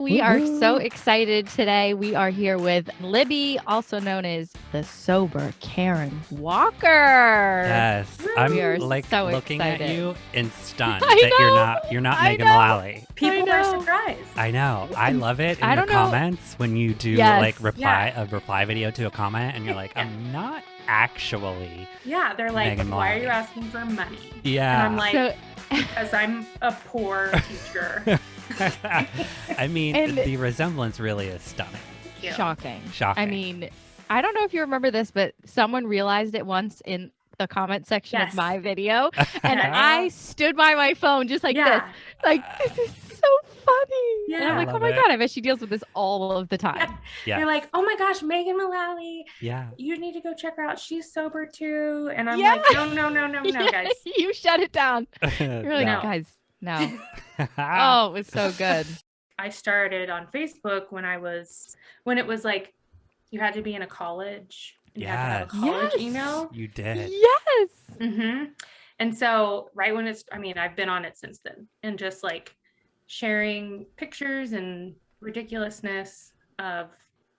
We are so Woo-hoo. excited today. We are here with Libby, also known as the sober Karen Walker. Yes, We I'm are like so looking at excited. you and stunned I that know. you're not I Megan know. Mullally. People I are know. surprised. I know. I love it in I your don't know. comments when you do Yes. like reply Yeah. a reply video to a comment and you're like, Yeah. I'm not actually. Yeah, they're like, Megan why are Mullally. you asking for money? Yeah. And I'm like, So, because I'm a poor teacher. I mean, And- the resemblance really is stunning. Thank you. shocking. Shocking. I mean, I don't know if you remember this, but someone realized it once in the comment section Yes. of my video, and Yes. I stood by my phone just like this. Yeah. Like, this is so funny. And Yeah. I'm I like, oh love my it. God, I bet she deals with this all of the time. Yeah. Yeah. They're like, oh my gosh, Megan Mullally, Yeah. you need to go check her out. She's sober too. And I'm Yeah. like, no, Yeah, guys. You shut it down. You're like, No. guys, no. Oh, it was so good. I started on Facebook when it was like you had to be in a college. And you had to have a Yes. college Yes. email. You did. Yes. Mm-hmm. And so right when I've been on it since then and just like sharing pictures and ridiculousness of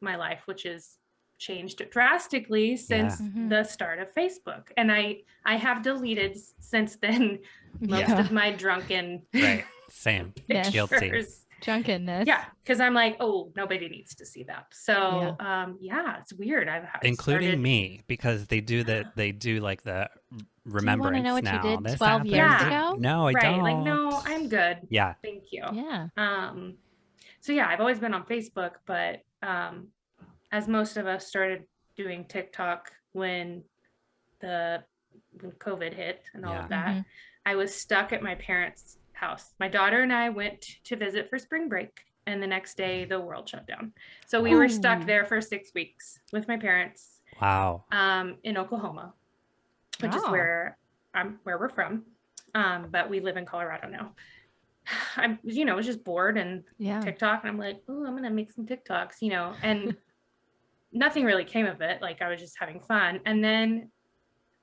my life, which has changed drastically since Yeah. Mhm. the start of Facebook. And I have deleted since then most Yeah. of my drunken Right. Same. Yes. Guilty. pictures. Drunkenness. Yeah, because I'm like, oh, nobody needs to see that. So yeah, it's weird. I've Including started, me, because they do like the remembrance know what you now. did This 12 happened. years Yeah. ago? No, I right, don't. like, no, I'm good. Yeah. Thank you. Yeah. So yeah, I've always been on Facebook, but as most of us started doing TikTok when COVID hit and all Yeah. of that, Mhm. I was stuck at my parents' house. My daughter and I went to visit for spring break, and the next day the world shut down. So we were stuck Ooh. there for 6 weeks with my parents Wow. in Oklahoma, which is Oh. where we're from. But we live in Colorado now. I was just bored and Yeah. TikTok, and I'm like, oh, I'm gonna make some TikToks, and nothing really came of it. Like, I was just having fun. And then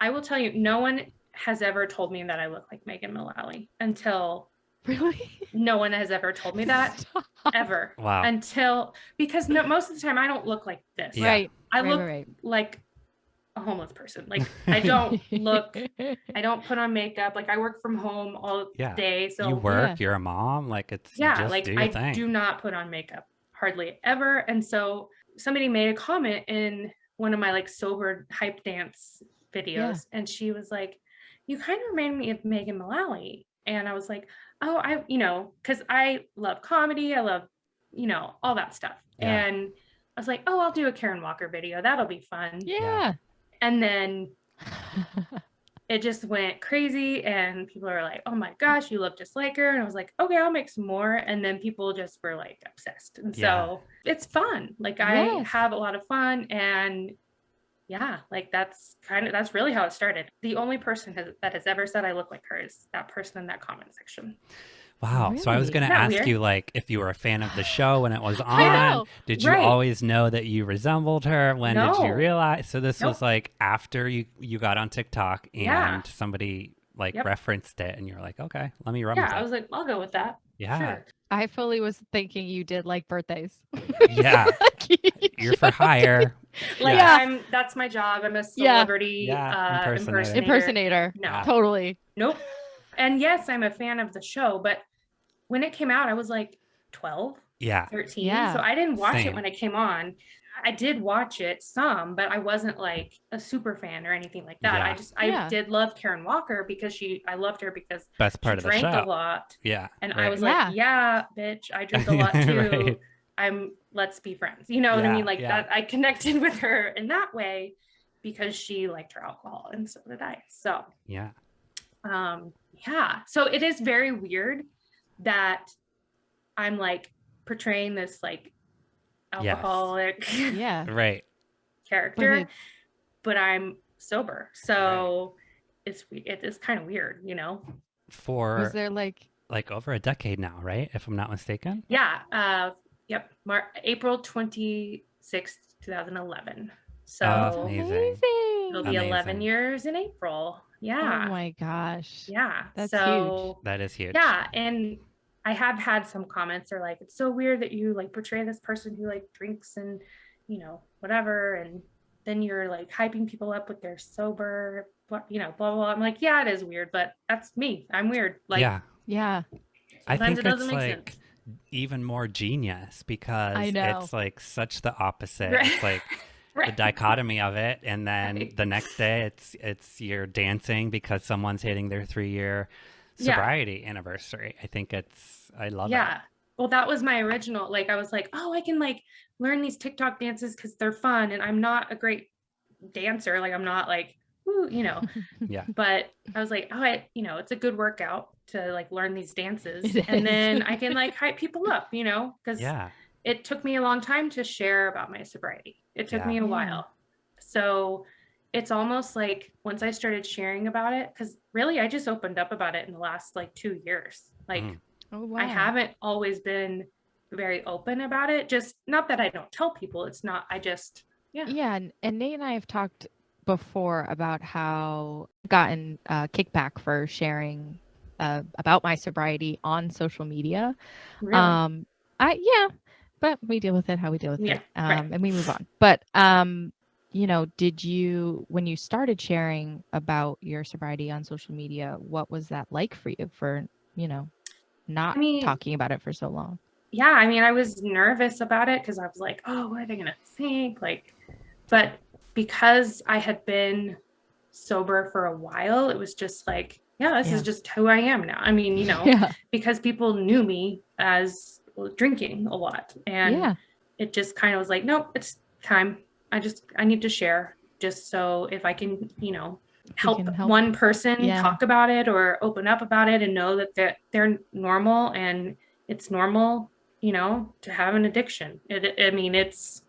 I will tell you, no one has ever told me that I look like Megan Mullally until Really? no one has ever told me that Stop. ever. Wow. Because most of the time I don't look like this. Yeah. Right. I right, look right. like a homeless person. Like, I don't I don't put on makeup. Like, I work from home all Yeah. day. So You work, Yeah. you're a mom, like you yeah, just like, do your I thing. do not put on makeup hardly ever. And so somebody made a comment in one of my like sober hype dance videos, and she was like, you kind of remind me of Megan Mullally. And I was like, oh, because I love comedy, I love all that stuff. Yeah. And I was like, oh, I'll do a Karen Walker video, that'll be fun. Yeah. And then it just went crazy, and people are like, oh my gosh, you look just like her. And I was like, okay, I'll make some more. And then people just were like obsessed. And Yeah. so it's fun. Like, I Yes. have a lot of fun. And yeah, like, that's really how it started. The only person that has ever said I look like her is that person in that comment section. Wow. So I was Really? going to Isn't that ask weird? you, like, if you were a fan of the show when it was I on. know. Did you Right. always know that you resembled her? When did you No. realize? So this was Nope. like after you got on TikTok and Yeah. somebody like Yep. referenced it, and you're like, okay, let me run Yeah, with I it. was like, I'll go with that. Yeah. Sure. I fully was thinking you did like birthdays. Yeah. Like, you You're for hire. Like, Yeah. that's my job. I'm a Yeah. celebrity Yeah, impersonator. Impersonator. No. Yeah. Totally. Nope. And yes, I'm a fan of the show, but when it came out, I was like 12, Yeah. 13. Yeah. So I didn't watch Same. it when it came on. I did watch it some, but I wasn't like a super fan or anything like that. Yeah. I Yeah. did love Karen Walker because I loved her because Best part she of the drank show. a lot. Yeah. And right. I was Yeah. like, yeah, bitch, I drink a lot too. Right. Let's be friends. You know what I Yeah, mean? Like, yeah. that I connected with her in that way because she liked her alcohol, and so did I. So Yeah. yeah. So it is very weird that I'm like portraying this like Yes. alcoholic Yeah. Right. character, but I'm sober. So it is kind of weird, For Was there like like over a decade now, right? If I'm not mistaken. Yeah. Yep. April 26th, 2011. So Oh, amazing. it'll be 11 Amazing. years in April. Yeah. Oh my gosh. Yeah. That's so huge. That is huge. yeah. And I have had some comments are like, it's so weird that you like portray this person who like drinks and, whatever. And then you're like hyping people up with their sober, blah, blah, blah. I'm like, yeah, it is weird, but that's me. I'm weird. Like, Yeah. Yeah. I sometimes it think doesn't it's make like sense. even more genius I because know. it's like such the opposite. Right. It's like the Right. dichotomy of it, and then Right. the next day it's you're dancing because someone's hitting their 3-year Yeah. sobriety anniversary. I love it. Yeah. Well, that was my original. Like, I was like, oh, I can like learn these TikTok dances because they're fun. And I'm not a great dancer. Like, I'm not like, woo, Yeah. but I was like, oh, it's a good workout to like learn these dances. It And is. then I can like hype people up, because Yeah. it took me a long time to share about my sobriety. It took Yeah. me a Yeah. while. So it's almost like once I started sharing about it, because really I just opened up about it in the last like 2 years. Like, Mm. Oh, wow. I haven't always been very open about it. Just not that I don't tell people. It's not, I just, Yeah. And Nate and I have talked before about how I've gotten kickback for sharing about my sobriety on social media. really. Yeah, but we deal with it how we deal with Yeah. it. Right. And we move on. But did you, when you started sharing about your sobriety on social media, what was that like for you for, not I mean, talking about it for so long? yeah, I mean, I was nervous about it because I was like, oh, what are they going to think? Like, but because I had been sober for a while, it was just like, yeah, this is just who I am now. I mean, Yeah. because people knew me as drinking a lot. And Yeah. it just kind of was like, nope, it's time. I need to share just so if I can, help can help. one person Yeah. talk about it or open up about it and know that they're normal and it's normal, to have an addiction. I mean, it's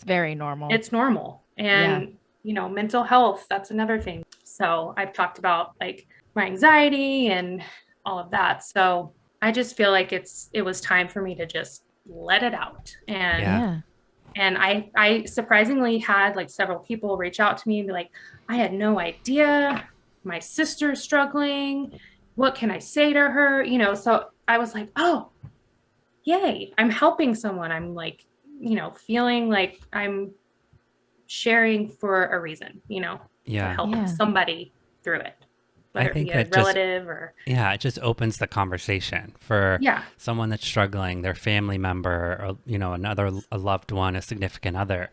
very normal. normal. And, mental health, that's another thing. So I've talked about like my anxiety and all of that. So I just feel like it was time for me to just let it out. And Yeah. and I surprisingly had like several people reach out to me and be like, I had no idea. My sister's struggling. What can I say to her? So I was like, oh, yay, I'm helping someone. I'm like, feeling like I'm sharing for a reason, to Yeah. help Yeah. somebody through it, I whether it think be a it just relative or, it just opens the conversation for yeah, someone that's struggling, their family member, or a loved one, a significant other.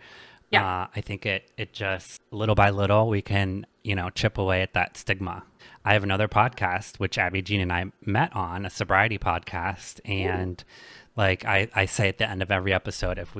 yeah, I think it just little by little we can chip away at that stigma. I have another podcast which Abby Jean and I met on, a sobriety podcast, and like I say at the end of every episode, if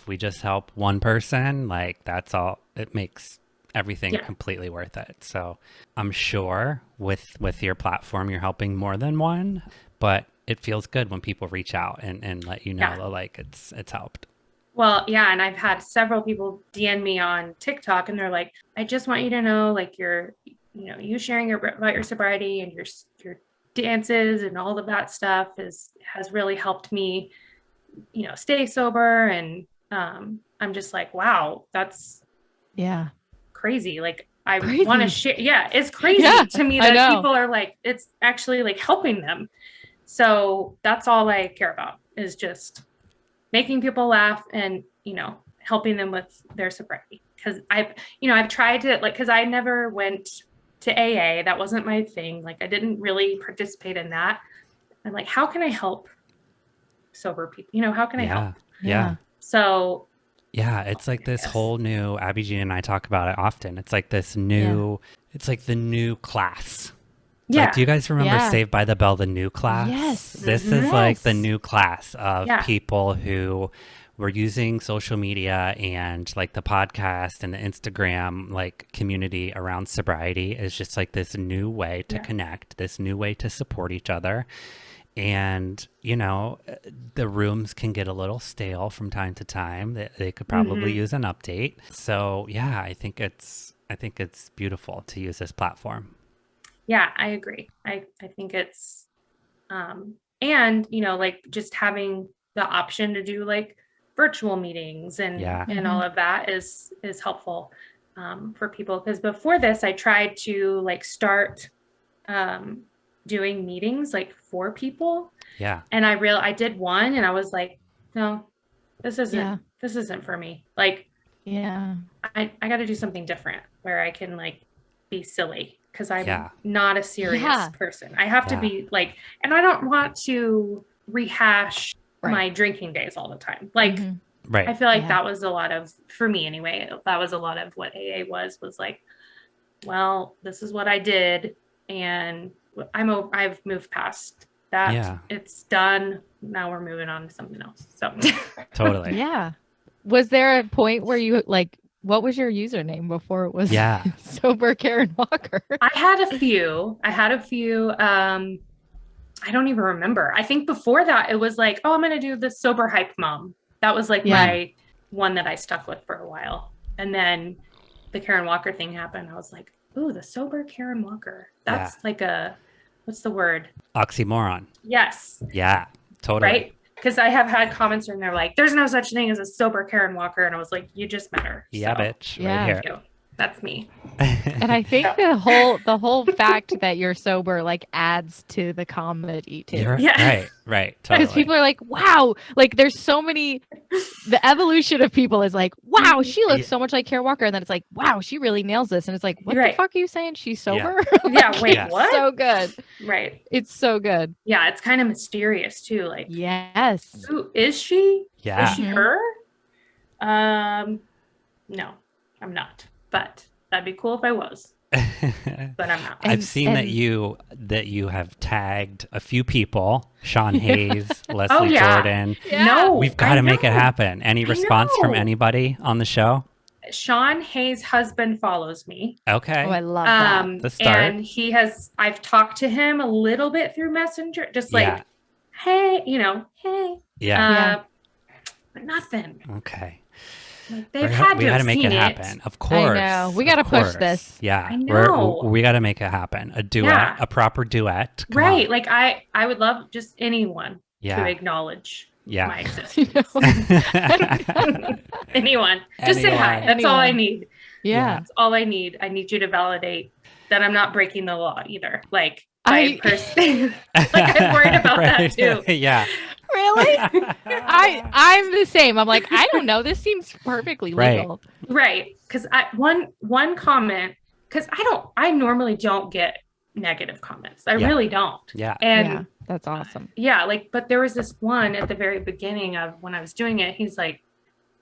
we just help one person, like that's all, it makes everything yeah. completely worth it. So I'm sure with your platform you're helping more than one, but it feels good when people reach out and let you know Yeah. like it's helped. Well, yeah, and I've had several people DM me on TikTok, and they're like, "I just want you to know, like, you sharing about your sobriety and your dances and all of that stuff has really helped me, stay sober." And I'm just like, wow, that's Yeah. crazy. Like, I Crazy. want to share. Yeah, it's crazy Yeah, to me I that know. people are like, it's actually like helping them. So that's all I care about is just making people laugh and, helping them with their sobriety. Cause I've tried to like, cause I never went to AA. That wasn't my thing. Like I didn't really participate in that. I'm like, how can I help sober people? How can I help? Yeah. So Yeah, it's like this Yes. whole new, Abby Jean and I talk about it often. It's like this new, it's like the new class. It's yeah, like, do you guys remember Yeah. Saved by the Bell, the new class? Yes. This Mhm. is like the Yes. new class of Yeah. people who were using social media and like the podcast and the Instagram like community around sobriety is just like this new way to Yeah. connect, this new way to support each other. And, the rooms can get a little stale from time to time. They could probably Mhm. use an update. So yeah, I think it's beautiful to use this platform. Yeah, I agree. I think it's and like just having the option to do like virtual meetings and Yeah. all of that is helpful for people, because before this I tried to like start doing meetings like 4 people. Yeah. And I did one and I was like, no, this isn't for me. Like, yeah, I got to do something different where I can like be silly because I'm Yeah. not a serious person. I have to Yeah. be like, and I don't want to rehash Right. my drinking days all the time. Like, Mhm. Right. I feel like Yeah. that was a lot of, for me anyway, that was a lot of what AA was like, well, this is what I did. And I've moved past that. Yeah. It's done. Now we're moving on to something else. So Totally. Yeah. Was there a point where you like, what was your username before it was Yeah. Sober Karen Walker? I had a few. I don't even remember. I think before that it was like, oh, I'm going to do the Sober Hype Mom. That was like my one that I stuck with for a while. And then the Karen Walker thing happened. I was like, ooh, the Sober Karen Walker. That's like what's the word? Oxymoron. Yes. Yeah, totally. Right? Because I have had comments and they're like, there's no such thing as a sober Karen Walker. And I was like, you just met her. Yeah, so, bitch. Yeah. Right here. you. That's me. And I think the whole fact that you're sober like adds to the comedy too. Right. Because Totally. people are like, wow, like there's so many, the evolution of people is like, wow, she looks so much like Karen Walker. And then it's like, wow, she really nails this. And it's like, what the fuck are you saying? She's sober? Yeah, wait, what? So good. Right. It's so good. Yeah, it's kind of mysterious too. Like, yes. who is she? Yeah. Is she her? No, I'm not. But that'd be cool if I was. But I'm not. I've seen that you have tagged a few people, Sean Hayes, Leslie Jordan. Yeah. No, we've got to make it happen. Any response from anybody on the show? Sean Hayes' husband follows me. Okay. Oh, I love that. The start. And I've talked to him a little bit through Messenger, just like, hey, hey. Yeah. But nothing. Okay. Like, we got to make it happen. Of course. I know. We got to push this. Yeah. I know. We got to make it happen. A duet, a proper duet. Come right. on. Like I would love just anyone to acknowledge my existence. Anyone. Just say hi. That's all I need. Yeah. That's all I need. I need you to validate that I'm not breaking the law either. Like I'm worried about that too. Yeah. Really? I'm the same. I'm like, I don't know. This seems perfectly legal. Right. Because one comment, because I normally don't get negative comments. I really don't. Yeah. And that's awesome. Yeah. Like, but there was this one at the very beginning of when I was doing it. He's like,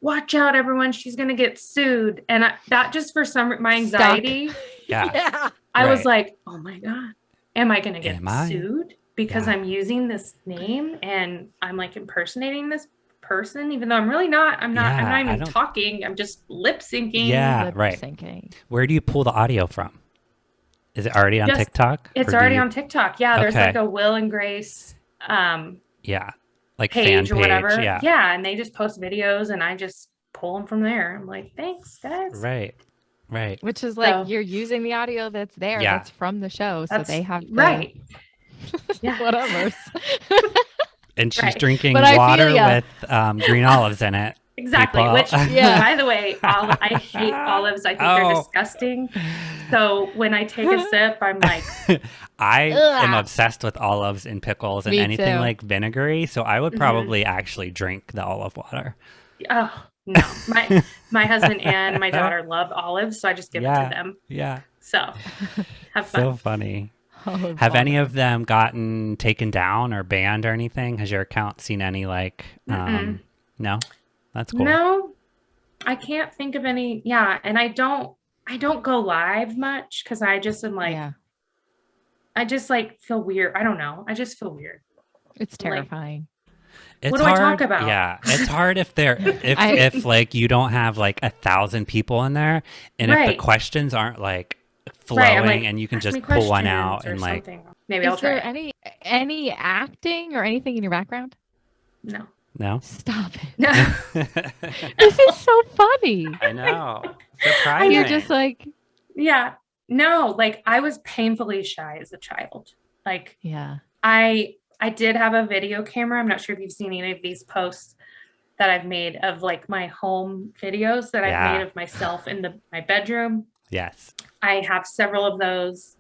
watch out, everyone. She's going to get sued. And that just for my anxiety. I was like, oh my God, am I going to get sued? Because I'm using this name and I'm like impersonating this person, even though I'm really not. I'm not even talking. I'm just lip syncing. Yeah, right. Where do you pull the audio from? Is it already on TikTok? It's already on TikTok. Yeah, there's like a Will and Grace like page or whatever. Yeah, and they just post videos and I just pull them from there. I'm like, thanks, guys. Right. Which is like you're using the audio that's there, that's from the show, so they have to... Yeah. Whatever. And she's drinking water with green olives in it. Exactly. People. Which, by the way, I hate olives. I think they're disgusting. So when I take a sip, I'm like, I am obsessed with olives and pickles and anything too. like vinegary. So I would probably actually drink the olive water. Oh no, my husband and my daughter love olives, so I just give it to them. Yeah. So have fun. So funny. Have any of them gotten taken down or banned or anything? Has your account seen any like no? That's cool. No, I can't think of any. Yeah, and I don't go live much because I just am like I just like feel weird. I don't know. I just feel weird. It's terrifying. It's what do hard, I talk about? Yeah, it's hard if if like you don't have like 1,000 people in there, and if the questions aren't like flowing, like, and you can just pull one out and like something. Maybe I'll try. Is there any acting or anything in your background? No. Stop it. No. This is so funny. I know. Surprising. You're just like, no, like I was painfully shy as a child. Like, I did have a video camera. I'm not sure if you've seen any of these posts that I've made of like my home videos that I've made of myself in my bedroom. Yes. I have several of those.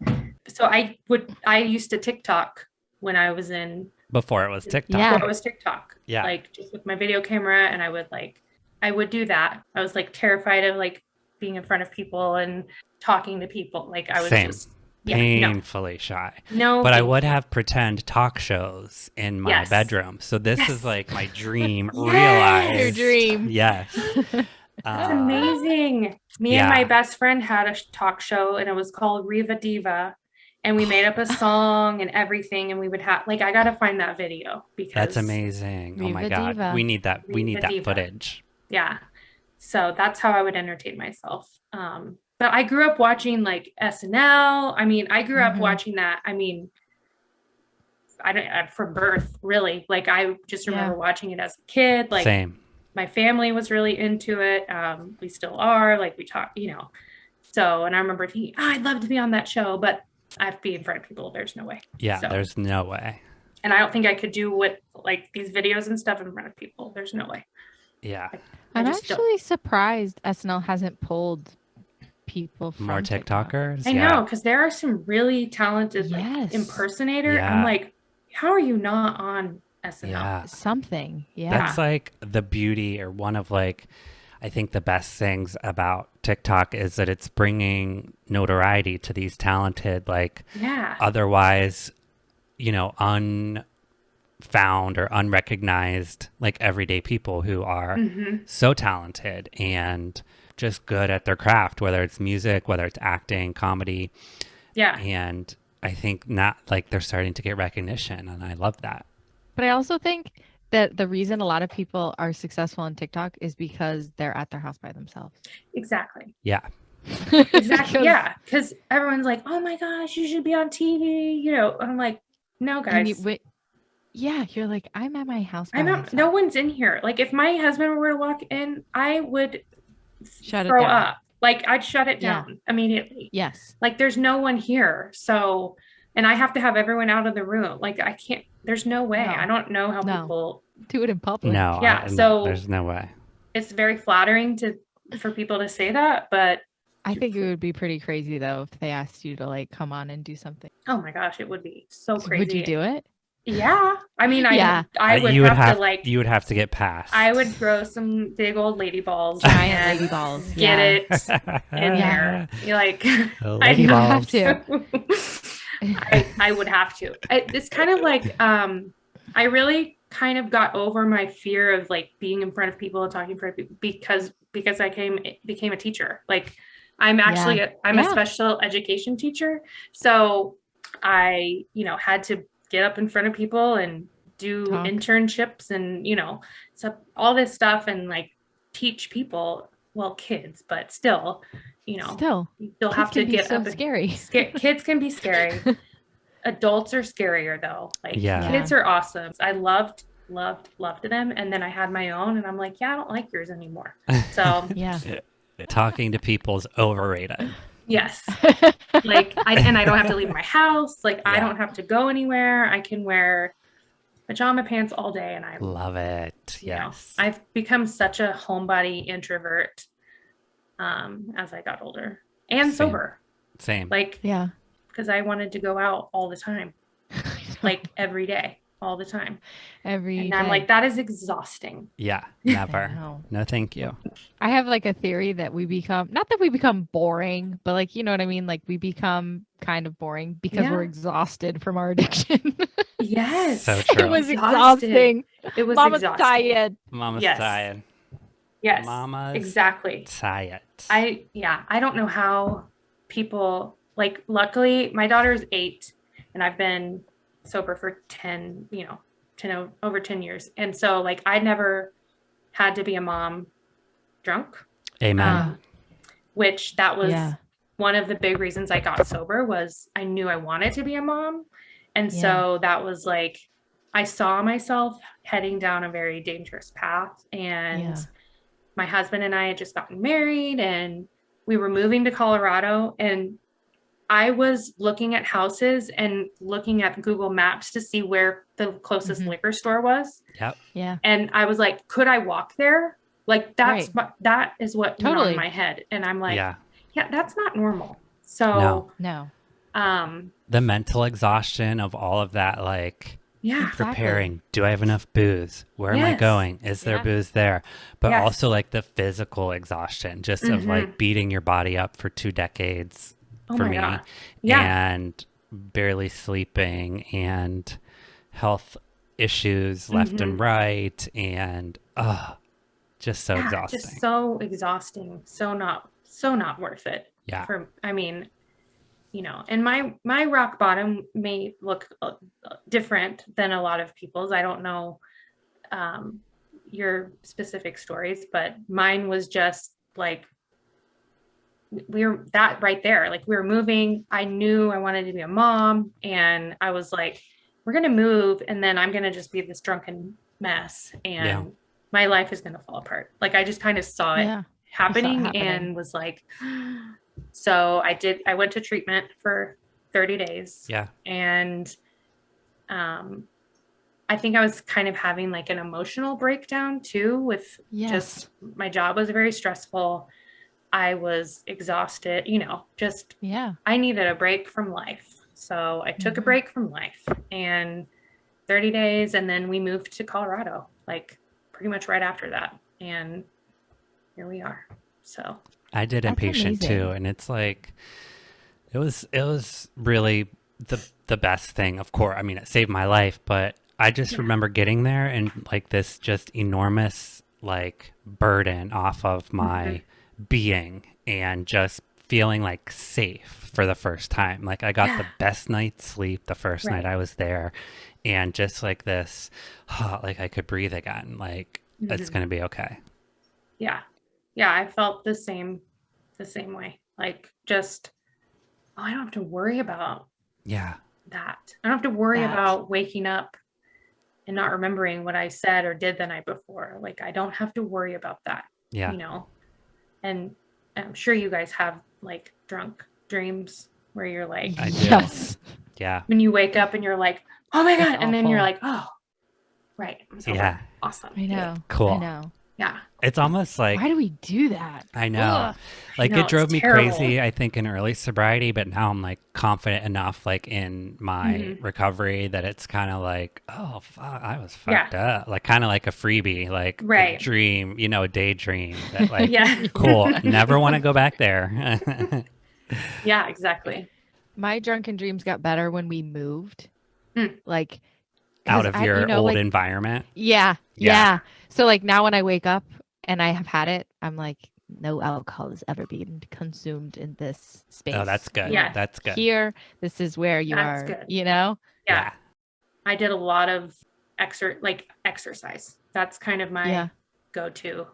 So I used to TikTok when I was in Before it was TikTok. Yeah. before it was TikTok. Yeah. Like just with my video camera, and I would do that. I was like terrified of like being in front of people and talking to people. Like I was Same. just Painfully shy. No, but I thank would you. have pretend talk shows in my Yes. bedroom. So this Yes. is like my dream Yes. realized. Your dream. Yes. That's amazing. Me and my best friend had a talk show, and it was called Riva Diva. And we made up a song and everything, and we would have like I gotta find that video because That's amazing. Oh my Riva God. Diva. We need that. We need Riva that Diva. footage. Yeah. So that's how I would entertain myself. But I grew up watching like SNL. I mean, I grew up watching that. I mean, I don't from birth, really. Like I just remember watching it as a kid. Like Same. My family was really into it. We still are. Like we talk, you know. So, and I remember thinking, I'd love to be on that show, but I have to be in front of people. There's no way. Yeah, So, there's no way. and I don't think I could do what like these videos and stuff in front of people. There's no way. Yeah. I'm actually surprised SNL hasn't pulled people from more TikTokers. I know, because there are some really talented like, impersonator. Yeah. I'm like, how are you not on SNL? Yeah. Something. Yeah. That's like the beauty, or one of like, I think the best things about TikTok is that it's bringing notoriety to these talented, like, otherwise, you know, unfound or unrecognized, like everyday people who are so talented and just good at their craft, whether it's music, whether it's acting, comedy. Yeah. And I think not like they're starting to get recognition, and I love that. But I also think that the reason a lot of people are successful on TikTok is because they're at their house by themselves. Exactly. Yeah. Exactly. Yeah. Because everyone's like, oh my gosh, you should be on TV. You know, I'm like, no, guys. You're like, I'm at my house. No one's in here. Like, if my husband were to walk in, I would shut throw it down. up. Like, I'd shut it down immediately. Yes. Like, there's no one here. So, and I have to have everyone out of the room. Like, I can't, there's no way. I don't know how people do it in public. No. Yeah. So there's no way. It's very flattering for people to say that, but I think it would be pretty crazy though if they asked you to like come on and do something. Oh my gosh, it would be so crazy. Would you do it? Yeah. I mean, I would you would have to like. You would have to get past. I would throw some big old lady balls. Giant lady balls. Get it in there. You're like, lady balls. Have to. I would have to. It's kind of like I really kind of got over my fear of like being in front of people and talking in front of people because I became a teacher. Like I'm actually I'm a special education teacher, so I had to get up in front of people and do internships and so all this stuff and like teach people, well, kids, but still you'll have to get up. Scary. Kids can be scary. Adults are scarier though. Like kids are awesome. I loved them, and then I had my own, and I'm like, I don't like yours anymore. So talking to people's overrated. Yes. Like I don't have to leave my house. Like I don't have to go anywhere. I can wear pajama pants all day, and I love it. Yes. I've become such a homebody introvert as I got older and sober. Same. Like because I wanted to go out all the time. Like every day, all the time. And I'm like, that is exhausting. Yeah, never. No, thank you. I have like a theory that we become, not that we become boring, but like, you know what I mean? Like we become kind of boring because we're exhausted from our addiction. Yes. So true. It was exhausting. It was Mama's exhausting. tired. Mama's tired. Yes. Mama's exactly. tired. I don't know how people, like, luckily my daughter is 8 and I've been sober for 10 over 10 years. And so like, I never had to be a mom drunk. Amen. Which that was one of the big reasons I got sober was I knew I wanted to be a mom. And so that was like, I saw myself heading down a very dangerous path. And my husband and I had just gotten married and we were moving to Colorado, and I was looking at houses and looking at Google Maps to see where the closest liquor store was. Yep. Yeah. And I was like, could I walk there? Like that is what went on in my head. And I'm like, that's not normal. So no. The mental exhaustion of all of that, like Yeah. preparing. Do I have enough booze? Where am I Yes. going? Is there Yeah. booze there? But Yes. also like the physical exhaustion, just of like beating your body up for 2 decades Oh for my me, God. Yeah. and barely sleeping, and health issues left and right, and just so Yeah. exhausting. Just so exhausting. So not worth it. Yeah. I mean, you know, and my rock bottom may look different than a lot of people's. I don't know your specific stories, but mine was just like we were that right there. Like we were moving. I knew I wanted to be a mom, and I was like, we're gonna move, and then I'm gonna just be this drunken mess, and my life is gonna fall apart. Like I just kind of saw it happening and was like, so I went to treatment for 30 days. Yeah. And I think I was kind of having like an emotional breakdown too, with just my job was very stressful. I was exhausted, you know, just I needed a break from life. So I took a break from life, and 30 days, and then we moved to Colorado, like pretty much right after that. And here we are. So I did inpatient too, and it's like it was really the best thing. Of course, I mean, it saved my life, but I just remember getting there and like this just enormous like burden off of my being, and just feeling like safe for the first time. Like I got the best night's sleep the first night I was there, and just like this, like I could breathe again. Like it's gonna be okay. Yeah. Yeah, I felt the same way. Like just, I don't have to worry about that. I don't have to worry about waking up and not remembering what I said or did the night before. Like I don't have to worry about that. Yeah. You know? And I'm sure you guys have like drunk dreams where you're like, I do. Yes. Yeah. When you wake up and you're like, oh my God. And then you're like, oh, right. I'm sober. Yeah. Awesome. I know. Cool. I know. Yeah. It's almost like, why do we do that? I know. Like it drove me crazy, I think, in early sobriety, but now I'm like confident enough like in my recovery that it's kind of like, oh fuck, I was fucked up. Like kind of like a freebie, like a dream, you know, a daydream that like cool. Never want to go back there. Yeah, exactly. My drunken dreams got better when we moved. Like out of your old like, environment. Yeah. So like now when I wake up and I have had it, I'm like, no alcohol has ever been consumed in this space. Oh, that's good. Yeah. That's good. Here, this is where you are, good. You know? Yeah. I did a lot of exercise. That's kind of my go-to.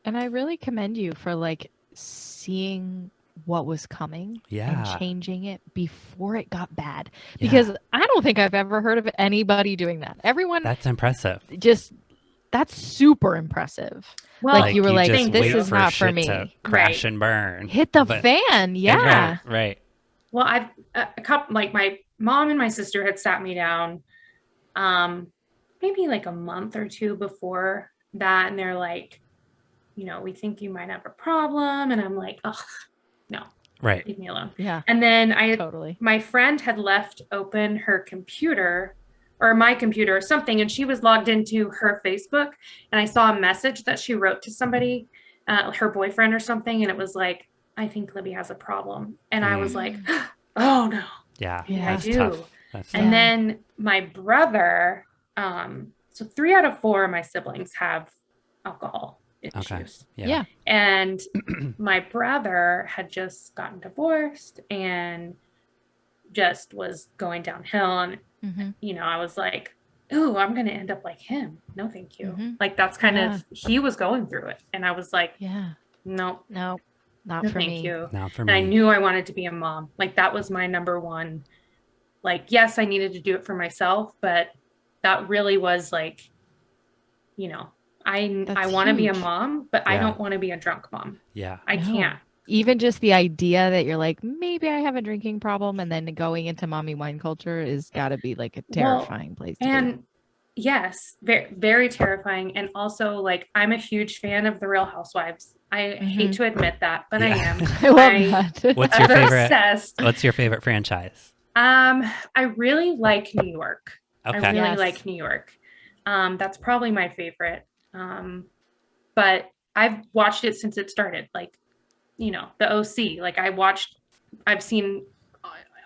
And I really commend you for like seeing what was coming and changing it before it got bad. Because I don't think I've ever heard of anybody doing that. Everyone. That's impressive. That's super impressive. Well, like you were like, this is not for me. To crash and burn. Hit the fan. Yeah. Right. Well, I've a couple, like my mom and my sister had sat me down maybe like a month or two before that. And they're like, you know, we think you might have a problem. And I'm like, oh, no. Right. Leave me alone. Yeah. And then my friend had left open her computer or my computer or something, and she was logged into her Facebook, and I saw a message that she wrote to somebody, her boyfriend or something, and it was like, I think Libby has a problem. And I was like, oh no. Yeah. I do. And then my brother, so 3 out of 4 of my siblings have alcohol issues. Okay. Yeah. And my brother had just gotten divorced and just was going downhill. And, you know, I was like, ooh, I'm going to end up like him. No, thank you. Like that's kind of, he was going through it. And I was like, no, not no, for thank me. you. Not for and me. I knew I wanted to be a mom. Like that was my number one. Like, yes, I needed to do it for myself, but that really was like, you know, I want to be a mom, but I don't want to be a drunk mom. Yeah. I can't. Even just the idea that you're like, maybe I have a drinking problem, and then going into mommy wine culture is got to be like a terrifying place to be. Yes, very, very terrifying. And also like, I'm a huge fan of the Real Housewives I hate to admit that, but I am. I love that. What's your favorite? Obsessed. What's your favorite franchise? I really like New York. Okay. I really like New York. That's probably my favorite. But I've watched it since it started. Like, you know, the OC. Like I've seen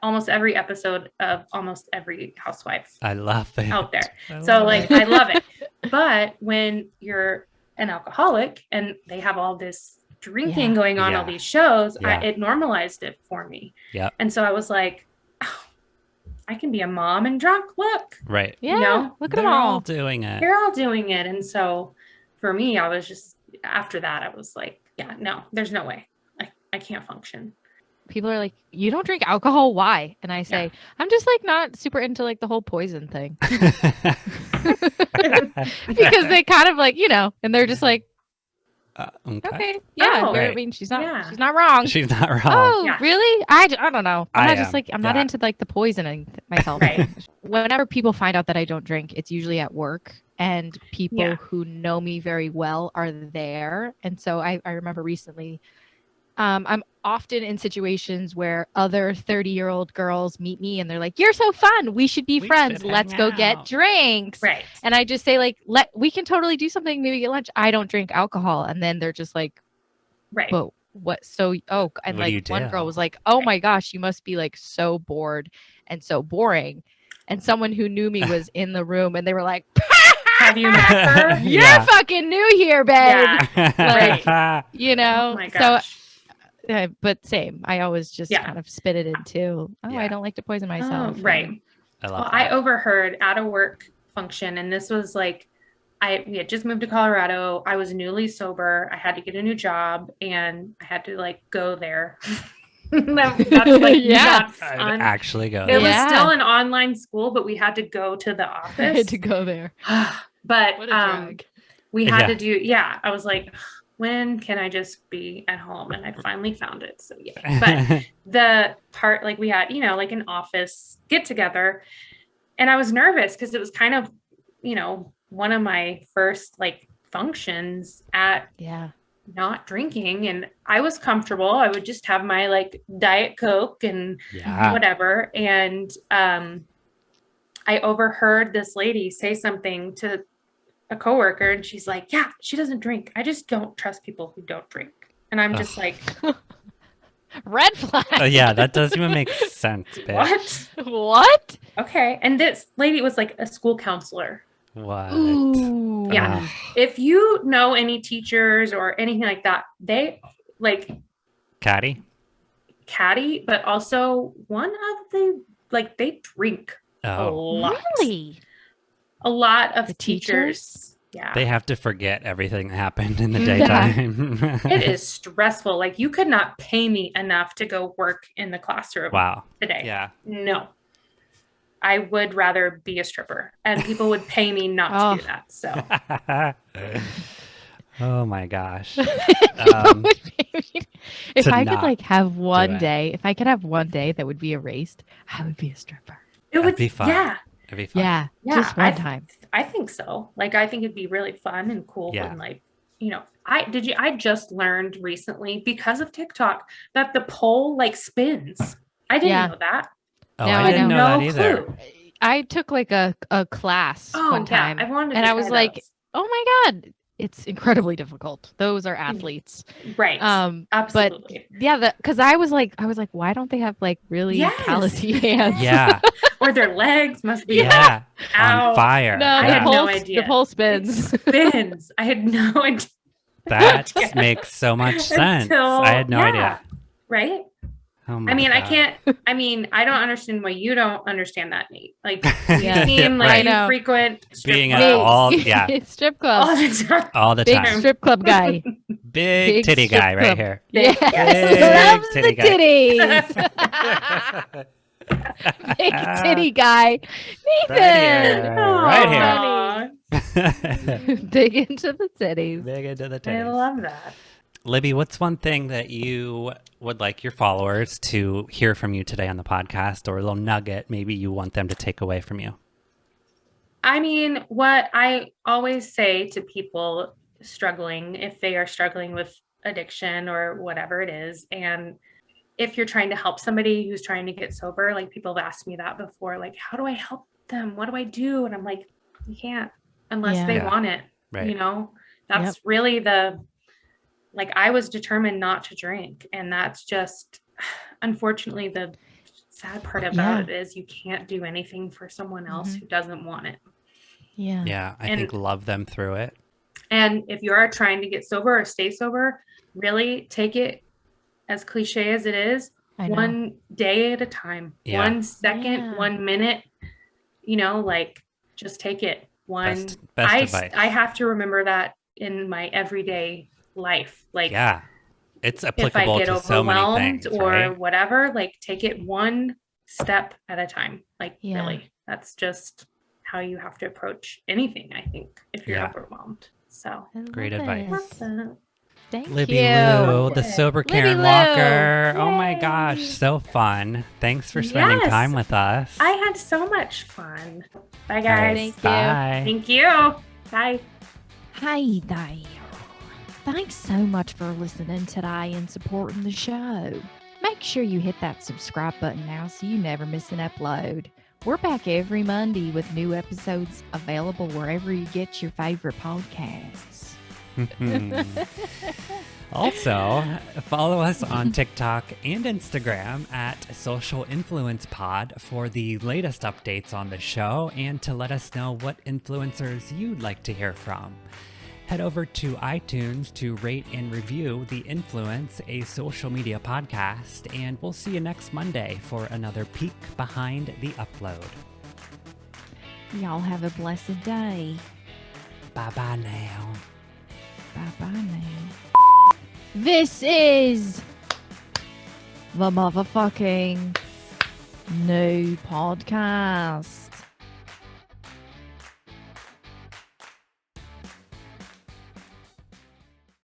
almost every episode of almost every housewife. I love it out there. So like I love it. But when you're an alcoholic and they have all this drinking going on, all these shows, it normalized it for me. Yeah. And so I was like, oh, I can be a mom and drunk. Look. Right. Yeah. You know? Look at them all doing it. They're all doing it. And so for me, I was just, after that, I was like, yeah, no, there's no way. I can't function. People are like, you don't drink alcohol? Why? And I say, I'm just like not super into like the whole poison thing. Because they kind of like, you know, and they're just like, okay. Yeah. I mean, she's not wrong. She's not wrong. Oh, really? I don't know. I'm not into like the poisoning myself. Right. Whenever people find out that I don't drink, it's usually at work, and people who know me very well are there. And so I remember recently, I'm often in situations where other 30-year-old girls meet me and they're like, you're so fun. We should be friends. Let's go get drinks. Right. And I just say like, we can totally do something. Maybe get lunch. I don't drink alcohol. And then they're just like, right. But what? So, and what like one girl was like, oh my gosh, you must be like so bored and so boring. And someone who knew me was in the room and they were like, have you met her? You're fucking new here, babe. Yeah. Like, you know, oh my gosh. So, but same. I always just kind of spit it into, I don't like to poison myself. Right. I overheard at a work function, and this was like, we had just moved to Colorado. I was newly sober. I had to get a new job, and I had to like go there. That's like not fun. I'd actually go. It was still an online school, but we had to go to the office. I had to go there. But what a drag. We had to do. Yeah, I was like, when can I just be at home? And I finally found it. So yeah. But the part, like we had, you know, like an office get together, and I was nervous because it was kind of, you know, one of my first like functions at not drinking, and I was comfortable. I would just have my like Diet Coke and whatever. And I overheard this lady say something to a coworker, and she's like, yeah, she doesn't drink. I just don't trust people who don't drink. And I'm just like, red flag. Yeah, that doesn't even make sense, bitch. What? Okay. And this lady was like a school counselor. What? Ooh. Yeah. If you know any teachers or anything like that, they like catty, but also one of the, like, they drink a lot. Really? A lot of the teachers. Yeah. They have to forget everything that happened in the daytime. It is stressful. Like, you could not pay me enough to go work in the classroom today. Yeah. No. I would rather be a stripper, and people would pay me not to do that. So. Oh my gosh. If I could like have one day, if I could have one day that would be erased, I would be a stripper. It would be fun. Yeah. It'd be fun. Yeah. Just one time. I think so. Like, I think it'd be really fun and cool. Yeah. And like, you know, I just learned recently because of TikTok that the pole like spins. I didn't know that. Oh, no, I didn't know that either. Clue. I took like a class one time, and I was like, "Oh my god, it's incredibly difficult." Those are athletes, right? Absolutely. But because I was like, why don't they have like really callousy hands? Yeah, or their legs must be on fire. No, I had no idea. The pole spins. It spins. I had no idea. That makes so much sense. I had no idea. Right. Oh I mean, God. I don't understand why you don't understand that, Nate. Like, you seem like you frequent being at all, strip club all the time. All the big time. Strip club guy, big titty guy right here. Yeah, loves the titties. Big titty guy, Nathan. Right here. Dig into the titties. Dig into the titties. I love that. Libby, what's one thing that you would like your followers to hear from you today on the podcast, or a little nugget maybe you want them to take away from you? I mean, what I always say to people struggling, if they are struggling with addiction or whatever it is. And if you're trying to help somebody who's trying to get sober, like people have asked me that before, like, how do I help them? What do I do? And I'm like, you can't unless they want it. Right. You know, that's really like I was determined not to drink. And that's just, unfortunately, the sad part about it is you can't do anything for someone else who doesn't want it. Yeah. Yeah. I think love them through it. And if you are trying to get sober or stay sober, really take it, as cliche as it is, one day at a time, 1 second, 1 minute, you know, like just take it one. Best advice. I have to remember that in my everyday life. Like, it's applicable to so many things, or whatever, like take it one step at a time. Like really, that's just how you have to approach anything, I think, if you're overwhelmed. So great advice. Thank Libby you. Lou, the Sober Karen Walker. Oh my gosh, so fun. Thanks for spending time with us. I had so much fun. Bye, guys. Thank you. Bye. Thank you. Bye. Hey there. Thanks so much for listening today and supporting the show. Make sure you hit that subscribe button now so you never miss an upload. We're back every Monday with new episodes available wherever you get your favorite podcasts. Also, follow us on TikTok and Instagram at Social Influence Pod for the latest updates on the show and to let us know what influencers you'd like to hear from. Head over to iTunes to rate and review The Influence, a social media podcast, and we'll see you next Monday for another peek behind the upload. Y'all have a blessed day. Bye-bye now. Bye-bye now. This is the motherfucking new podcast.